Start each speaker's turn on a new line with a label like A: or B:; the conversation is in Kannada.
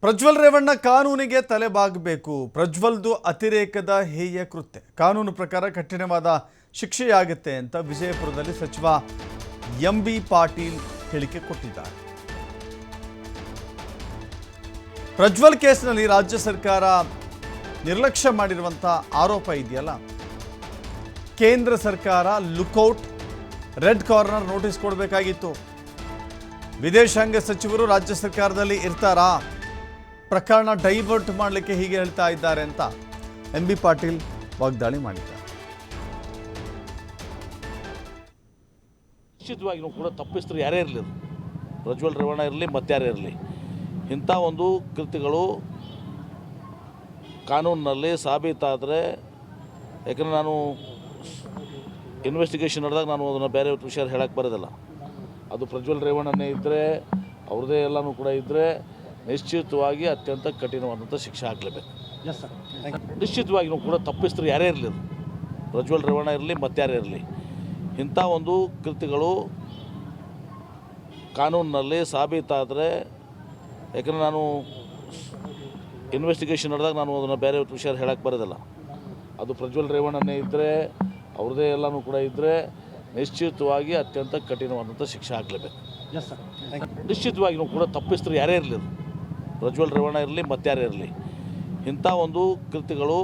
A: ಪ್ರಜ್ವಲ್ ರೇವಣ್ಣ ಕಾನೂನಿಗೆ ತಲೆಬಾಗಬೇಕು. ಪ್ರಜ್ವಲ್ದು ಅತಿರೇಕದ ಹೇಯ ಕೃತ್ಯ, ಕಾನೂನು ಪ್ರಕಾರ ಕಠಿಣವಾದ ಶಿಕ್ಷೆಯಾಗುತ್ತೆ ಅಂತ ವಿಜಯಪುರದಲ್ಲಿ ಸಚಿವ ಎಂಬಿ ಪಾಟೀಲ್ ಹೇಳಿಕೆ ಕೊಟ್ಟಿದ್ದಾರೆ. ಪ್ರಜ್ವಲ್ ಕೇಸ್ನಲ್ಲಿ ರಾಜ್ಯ ಸರ್ಕಾರ ನಿರ್ಲಕ್ಷ್ಯ ಮಾಡಿರುವಂಥ ಆರೋಪ ಇದೆಯಲ್ಲ, ಕೇಂದ್ರ ಸರ್ಕಾರ ಲುಕೌಟ್ ರೆಡ್ ಕಾರ್ನರ್ ನೋಟಿಸ್ ಕೊಡಬೇಕಾಗಿತ್ತು. ವಿದೇಶಾಂಗ ಸಚಿವರು ರಾಜ್ಯ ಸರ್ಕಾರದಲ್ಲಿ ಇರ್ತಾರಾ? ಪ್ರಕರಣ ಡೈವರ್ಟ್ ಮಾಡಲಿಕ್ಕೆ ಹೀಗೆ ಹೇಳ್ತಾ ಇದ್ದಾರೆ ಅಂತ ಎಂಬಿ ಪಾಟೀಲ್ ವಾಗ್ದಾಳಿ ಮಾಡಿದ್ದಾರೆ.
B: ನಿಶ್ಚಿತವಾಗಿಯೂ ಕೂಡ ತಪ್ಪಿಸ್ತರು ಯಾರೇ ಇರಲಿ, ಪ್ರಜ್ವಲ್ ರೇವಣ್ಣ ಇರಲಿ ಮತ್ತಾರೇ ಇರಲಿ, ಇಂಥ ಒಂದು ಕೃತ್ಯಗಳು ಕಾನೂನಿನಲ್ಲಿ ಸಾಬೀತಾದರೆ, ಯಾಕಂದರೆ ನಾನು ಇನ್ವೆಸ್ಟಿಗೇಷನ್ ನಡೆದಾಗ ನಾನು ಅದನ್ನು ಬೇರೆ ವಿಷಯ ಹೇಳಕ್ಕೆ ಬರೋದಿಲ್ಲ. ಅದು ಪ್ರಜ್ವಲ್ ರೇವಣ್ಣನೇ ಇದ್ದರೆ, ಅವ್ರದ್ದೇ ಎಲ್ಲನೂ ಕೂಡ ಇದ್ದರೆ ನಿಶ್ಚಿತವಾಗಿ ಅತ್ಯಂತ ಕಠಿಣವಾದಂಥ ಶಿಕ್ಷೆ ಆಗಲೇಬೇಕು. ನಿಶ್ಚಿತವಾಗಿಯೂ ಕೂಡ ತಪ್ಪಿಸ್ತರು ಯಾರೇ ಇರಲಿ, ಪ್ರಜ್ವಲ್ ರೇವಣ್ಣ ಇರಲಿ ಮತ್ತಾರೇ ಇರಲಿ, ಇಂಥ ಒಂದು ಕೃತ್ಯಗಳು ಕಾನೂನಿನಲ್ಲಿ ಸಾಬೀತಾದರೆ, ಯಾಕಂದರೆ ನಾನು ಇನ್ವೆಸ್ಟಿಗೇಷನ್ ನಡೆದಾಗ ನಾನು ಅದನ್ನು ಬೇರೆ ವಿಷಯ ಹೇಳಕ್ಕೆ ಬರೋದಿಲ್ಲ. ಅದು ಪ್ರಜ್ವಲ್ ರೇವಣ್ಣನೇ ಇದ್ದರೆ, ಅವ್ರದ್ದೇ ಎಲ್ಲನೂ ಕೂಡ ಇದ್ದರೆ ನಿಶ್ಚಿತವಾಗಿ ಅತ್ಯಂತ ಕಠಿಣವಾದಂಥ ಶಿಕ್ಷೆ ಆಗಲೇಬೇಕು. ನಿಶ್ಚಿತವಾಗಿಯೂ ಕೂಡ ತಪ್ಪಿಸ್ತರು ಯಾರೇ ಇರಲಿ, ಪ್ರಜ್ವಲ್ ರೇವಣ್ಣ ಇರಲಿ ಮತ್ತಾರೇ ಇರಲಿ, ಇಂಥ ಒಂದು ಕೃತ್ಯಗಳು